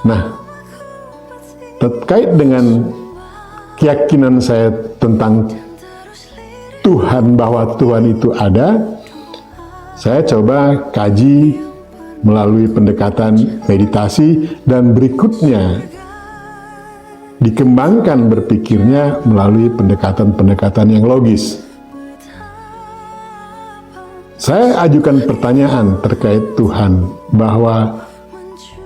Nah, terkait dengan keyakinan saya tentang Tuhan, bahwa Tuhan itu ada, saya coba kaji melalui pendekatan meditasi, dan berikutnya dikembangkan berpikirnya melalui pendekatan-pendekatan yang logis. Saya ajukan pertanyaan terkait Tuhan, bahwa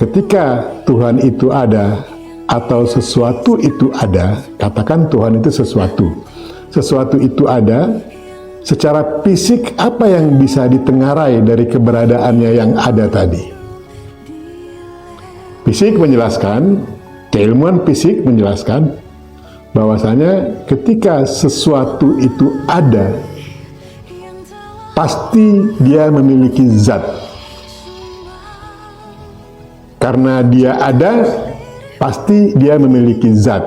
ketika Tuhan itu ada atau sesuatu itu ada, katakan Tuhan itu sesuatu itu ada, secara fisik apa yang bisa ditengarai dari keberadaannya yang ada tadi? Fisik menjelaskan, keilmuan fisik menjelaskan bahwasanya ketika sesuatu itu ada, pasti dia memiliki zat. Karena dia ada, pasti dia memiliki zat.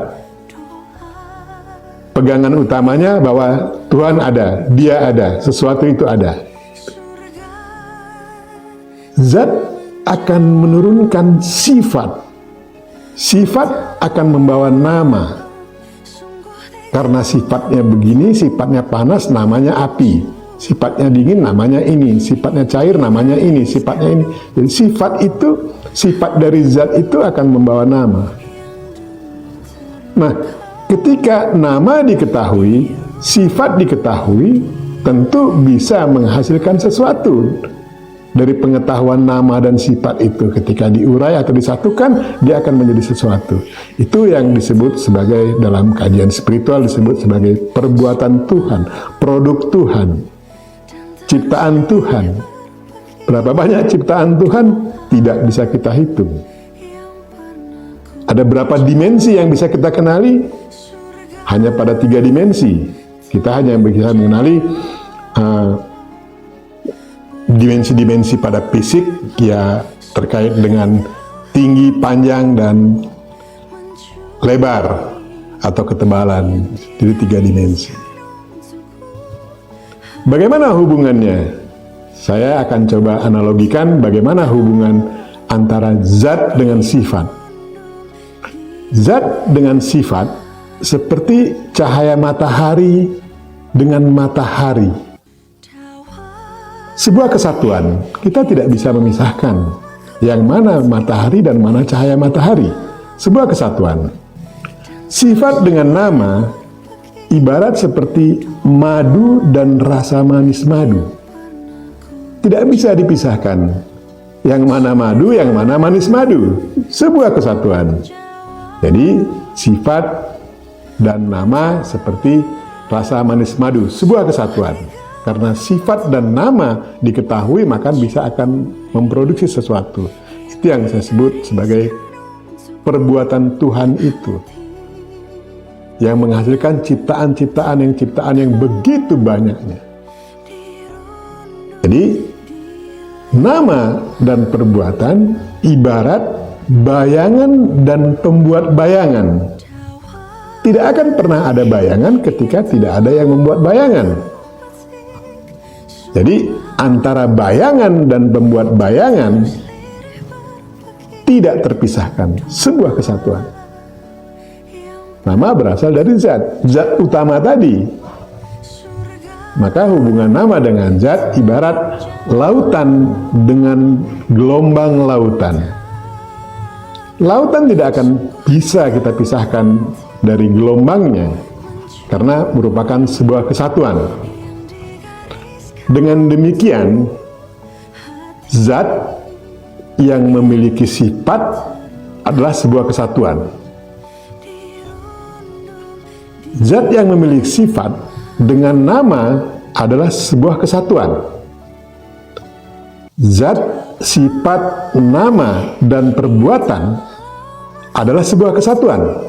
Pegangan utamanya bahwa Tuhan ada, dia ada, sesuatu itu ada. Zat akan menurunkan sifat. Sifat akan membawa nama. Karena sifatnya begini, sifatnya panas, namanya api. Sifatnya dingin, namanya ini. Sifatnya cair, namanya ini. Sifatnya ini. Jadi sifat itu, sifat dari zat itu akan membawa nama. Nah, ketika nama diketahui, sifat diketahui, tentu bisa menghasilkan sesuatu. Dari pengetahuan nama dan sifat itu, ketika diurai atau disatukan, dia akan menjadi sesuatu. Itu yang disebut sebagai, dalam kajian spiritual disebut sebagai perbuatan Tuhan, produk Tuhan, ciptaan Tuhan. Berapa banyak ciptaan Tuhan? Tidak bisa kita hitung. Ada berapa dimensi yang bisa kita kenali? Hanya pada 3 dimensi. Kita hanya bisa mengenali dimensi-dimensi pada fisik, ya terkait dengan tinggi, panjang, dan lebar atau ketebalan. Jadi 3 dimensi. Bagaimana hubungannya? Saya akan coba analogikan bagaimana hubungan antara zat dengan sifat. Zat dengan sifat seperti cahaya matahari dengan matahari. Sebuah kesatuan, kita tidak bisa memisahkan yang mana matahari dan mana cahaya matahari. Sebuah kesatuan. Sifat dengan nama ibarat seperti madu dan rasa manis madu. Tidak bisa dipisahkan. Yang mana madu, yang mana manis madu. Sebuah kesatuan. Jadi sifat dan nama seperti rasa manis madu. Sebuah kesatuan. Karena sifat dan nama diketahui, maka bisa akan memproduksi sesuatu. Itu yang saya sebut sebagai perbuatan Tuhan itu, yang menghasilkan ciptaan-ciptaan yang begitu banyaknya. Jadi nama dan perbuatan ibarat bayangan dan pembuat bayangan. Tidak akan pernah ada bayangan ketika tidak ada yang membuat bayangan. Jadi antara bayangan dan pembuat bayangan tidak terpisahkan, sebuah kesatuan. Nama berasal dari zat utama tadi. Maka hubungan nama dengan zat ibarat lautan dengan gelombang lautan. Lautan tidak akan bisa kita pisahkan dari gelombangnya, karena merupakan sebuah kesatuan. Dengan demikian, zat yang memiliki sifat adalah sebuah kesatuan. Zat yang memiliki sifat dengan nama adalah sebuah kesatuan. Zat, sifat, nama, dan perbuatan adalah sebuah kesatuan.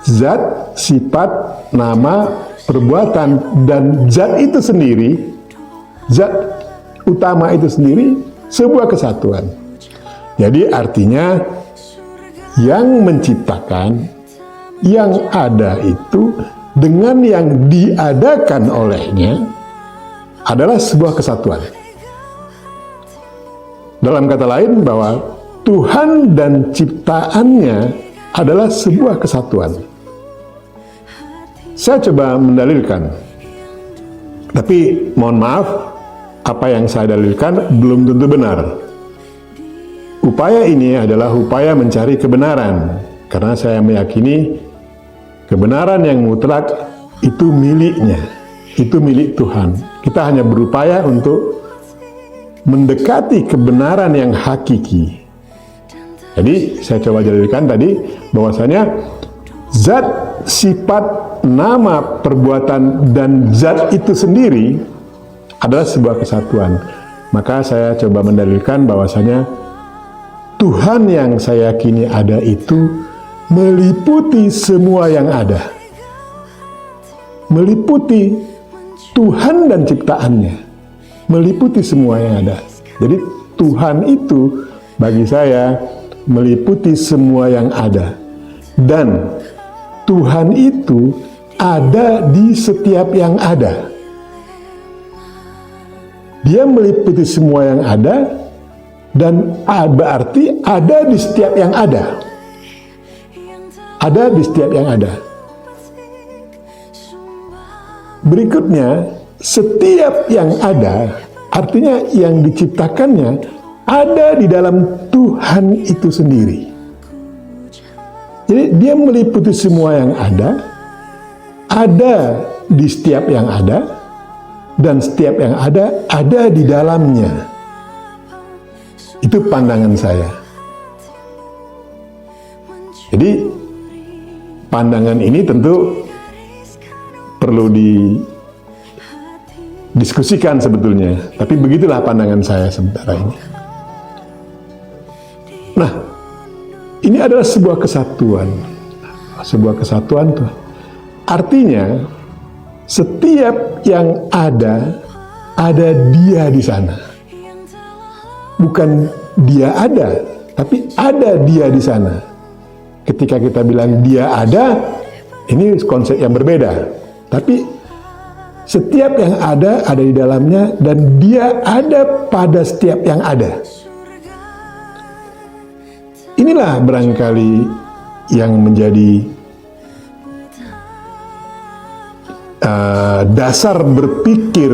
Zat, sifat, nama, perbuatan, dan zat itu sendiri, zat utama itu sendiri, sebuah kesatuan. Jadi artinya yang menciptakan, yang ada itu dengan yang diadakan olehnya adalah sebuah kesatuan. Dalam kata lain, bahwa Tuhan dan ciptaannya adalah sebuah kesatuan. Saya coba mendalilkan, tapi mohon maaf, apa yang saya dalilkan belum tentu benar. Upaya ini adalah upaya mencari kebenaran, karena saya meyakini kebenaran yang mutlak itu miliknya, itu milik Tuhan. Kita hanya berupaya untuk mendekati kebenaran yang hakiki. Jadi saya coba dalilkan tadi bahwasanya zat, sifat, nama, perbuatan, dan zat itu sendiri adalah sebuah kesatuan. Maka saya coba mendalilkan bahwasanya Tuhan yang saya yakini ada itu meliputi semua yang ada. Meliputi Tuhan dan ciptaannya. Meliputi semua yang ada. Jadi Tuhan itu bagi saya meliputi semua yang ada. Dan Tuhan itu ada di setiap yang ada. Dia meliputi semua yang ada, dan berarti ada di setiap yang ada. Ada di setiap yang ada. Berikutnya, setiap yang ada, artinya yang diciptakannya ada di dalam Tuhan itu sendiri. Jadi dia meliputi semua yang ada di setiap yang ada, dan setiap yang ada di dalamnya. Itu pandangan saya. Jadi pandangan ini tentu perlu didiskusikan sebetulnya, tapi begitulah pandangan saya sementara ini. Nah, ini adalah sebuah kesatuan. Sebuah kesatuan tuh. Artinya, setiap yang ada dia di sana. Bukan dia ada, tapi ada dia di sana. Ketika kita bilang dia ada, ini konsep yang berbeda. Tapi setiap yang ada di dalamnya, dan dia ada pada setiap yang ada. Inilah barangkali yang menjadi dasar berpikir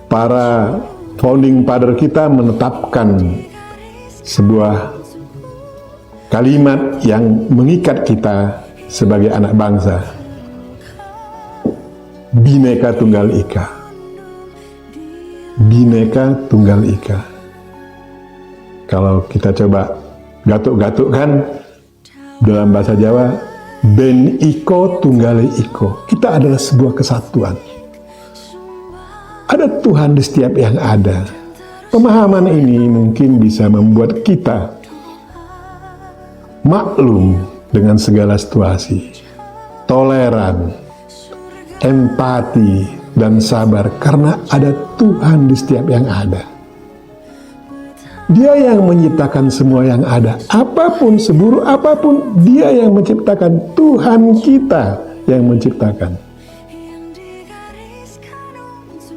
para founding father kita menetapkan sebuah kalimat yang mengikat kita sebagai anak bangsa. Bhinneka Tunggal Ika. Bhinneka Tunggal Ika. Kalau kita coba gatuk-gatukkan dalam bahasa Jawa, Ben Iko Tunggale Iko. Kita adalah sebuah kesatuan. Ada Tuhan di setiap yang ada. Pemahaman ini mungkin bisa membuat kita maklum dengan segala situasi, toleran, empati, dan sabar karena ada Tuhan di setiap yang ada. Dia yang menciptakan semua yang ada. Apapun, seburuk apapun, dia yang menciptakan. Tuhan kita yang menciptakan.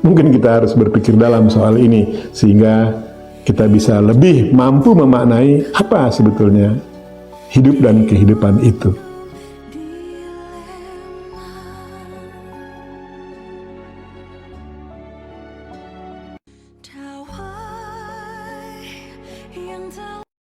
Mungkin kita harus berpikir dalam soal ini, sehingga kita bisa lebih mampu memaknai apa sebetulnya hidup dan kehidupan itu.